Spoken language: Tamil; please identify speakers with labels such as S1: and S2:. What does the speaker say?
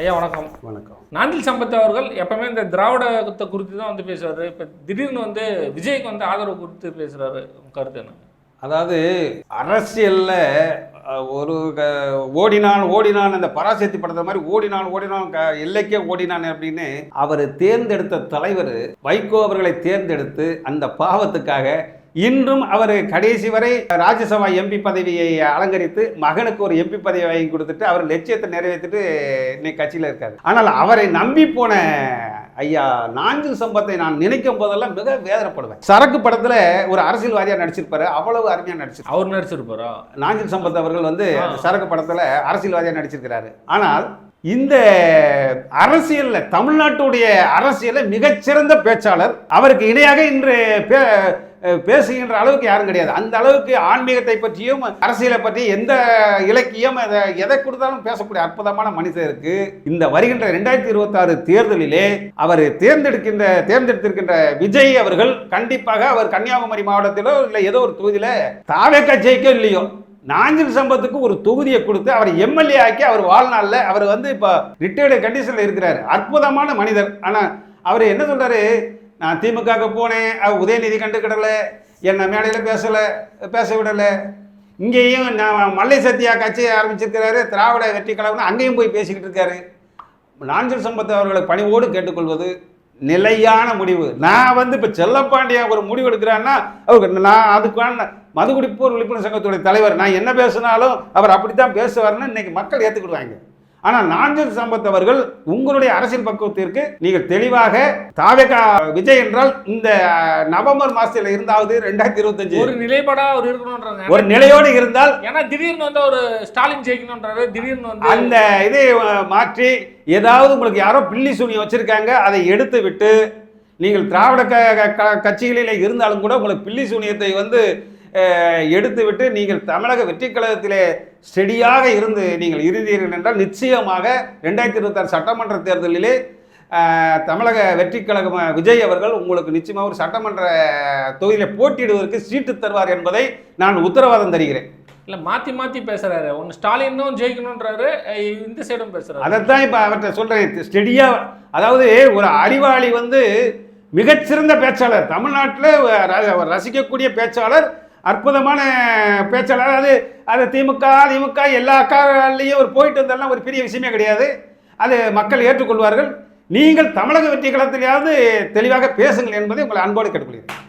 S1: ஐயா வணக்கம்.
S2: வணக்கம்.
S1: நாஞ்சில் சம்பத் அவர்கள் எப்பவுமே இந்த திராவிடத்தை குறித்து தான் வந்து பேசுவார். இப்போ திடீர்னு வந்து விஜய்க்கு வந்து ஆதரவு குறித்து பேசுகிறாரு. கருத்து என்ன?
S2: அதாவது அரசியலில் ஒரு ஓடினான் அந்த பராசக்தி படத்தை மாதிரி ஓடினான் எல்லைக்கே ஓடினான் அப்படின்னு அவர் தேர்ந்தெடுத்த தலைவர் வைகோ அவர்களை தேர்ந்தெடுத்து அந்த பாவத்துக்காக இன்றும் அவர் கடைசி வரை ராஜ்யசபா எம்பி பதவியை அலங்கரித்து மகனுக்கு ஒரு எம்பி பதவியை வாங்கி கொடுத்துட்டு அவர் லட்சியத்தை நிறைவேற்றிட்டு இன்னைக்கு கட்சியில் இருக்காரு. ஆனால் அவரை நம்பி போன ஐயா நாஞ்சில் சம்பத்தை நான் நினைக்கும் போதெல்லாம் மிக வேதனைப்படுவேன். சரக்கு படத்தில் ஒரு அரசியல்வாதியாக நடிச்சிருப்பாரு, அவ்வளவு அருமையாக நடிச்சிருப்பாரு.
S1: அவர் நடிச்சிருப்பாரா?
S2: நாஞ்சில் சம்பத் அவர்கள் வந்து சரக்கு படத்தில் அரசியல்வாதியாக நடிச்சிருக்கிறாரு. ஆனால் இந்த அரசியலில் தமிழ்நாட்டுடைய அரசியலில் மிகச்சிறந்த பேச்சாளர், அவருக்கு இணையாக இன்று பேசுகின்ற அளவுக்கு யாரும் கிடையாது. அந்த அளவுக்கு ஆன்மீகத்தை பற்றியும் அரசியலை பற்றி எந்த இலக்கியம் எதை கொடுத்தாலும் பேசக்கூடிய அற்புதமான மனிதருக்கு இந்த வருகின்ற 2026 தேர்தலிலே அவர் தேர்ந்தெடுத்திருக்கின்ற விஜய் அவர்கள் கண்டிப்பாக அவர் கன்னியாகுமரி மாவட்டத்திலோ இல்லை ஏதோ ஒரு தொகுதியில தாவேக்கா ஜெயிக்கோ இல்லையோ நாஞ்சில் சம்பத்துக்கு ஒரு தொகுதியை கொடுத்து அவர் எம்எல்ஏ ஆக்கி அவர் வாழ்நாளில் அவர் வந்து இப்போ ரிட்டையர்டு கண்டிஷனில் இருக்கிறார். அற்புதமான மனிதர். ஆனால் அவர் என்ன சொல்றாரு, நான் திமுக போனேன், உதயநிதி கண்டுக்கிடலை, என்னை மேடையில் பேச விடலை. இங்கேயும் நான் மல்லை சத்யா கட்சியை ஆரம்பிச்சிருக்கிறாரு, திராவிட வெற்றி கழகம், அங்கேயும் போய் பேசிக்கிட்டு இருக்காரு. நாஞ்சில் சம்பத் அவர்களை பணிவோடு கேட்டுக்கொள்வது நிலையான முடிவு. நான் வந்து இப்போ செல்லப்பாண்டியன் ஒரு முடிவு எடுக்கிறான்னா அவருக்கு நான் அதுக்கான மதுகுடிப்போர் விழிப்புணர்வு சங்கத்துடைய தலைவர், நான் என்ன பேசினாலும் அவர் அப்படித்தான் பேசுவார்னு இன்னைக்கு மக்கள் ஏற்றுக்கிடுவாங்க. ஆனால் நாஞ்சில் சம்பத் அவர்கள் உங்களுடைய அரசியல் பக்குவத்திற்கு நீங்கள் தெளிவாக தாவேக்கா விஜய் என்றால் இந்த நவம்பர் மாசத்துல இருந்தாவது 2025
S1: ஒரு நிலைப்பாடா அவர் இருக்கணும்ன்றாங்க.
S2: ஒரு நிலையோடு இருந்தால்,
S1: ஏன்னா திடீர்னு வந்து ஒரு ஸ்டாலின் ஜெயிக்கணும்ன்றாரு. திடீர்னு வந்து அந்த
S2: இதை மாற்றி ஏதாவது உங்களுக்கு யாரோ பில்லி சூனியம் வச்சிருக்காங்க, அதை எடுத்து விட்டு நீங்கள் திராவிட கட்சிகளில் இருந்தாலும் கூட உங்களுக்கு பில்லி சூனியத்தை வந்து எடுத்து விட்டு நீங்கள் தமிழக வெற்றி கழகத்திலே ஸ்டெடியாக இருந்து நீங்கள் இருந்தீர்கள் என்றால் நிச்சயமாக 2026 சட்டமன்ற தேர்தலிலே தமிழக வெற்றி கழகம் விஜய் அவர்கள் உங்களுக்கு நிச்சயமாக ஒரு சட்டமன்ற தொகுதியில் போட்டியிடுவதற்கு சீட்டு தருவார் என்பதை நான் உத்தரவாதம் தருகிறேன்.
S1: இல்லை மாற்றி பேசுகிறாரு. ஒன்று ஸ்டாலினும் ஜெயிக்கணுன்றாரு, இந்த சைடும் பேசுகிறாரு.
S2: அதைத்தான் இப்போ அவர்கிட்ட சொல்கிறேன். ஸ்டெடியாக, அதாவது ஒரு அறிவாளி வந்து மிகச்சிறந்த பேச்சாளர், தமிழ்நாட்டில் ரசிக்கக்கூடிய பேச்சாளர், அற்புதமான பேச்சாளர். அது திமுக எல்லா காலையும் ஒரு போயிட்டு வந்தாலும் ஒரு பெரிய விஷயமே கிடையாது. அது மக்கள் ஏற்றுக்கொள்வார்கள். நீங்கள் தமிழக வெற்றி கழகத்திலேயாவது தெளிவாக பேசுங்கள் என்பதை உங்களை அன்போடு கேட்டுக்கொள்கிறேன்.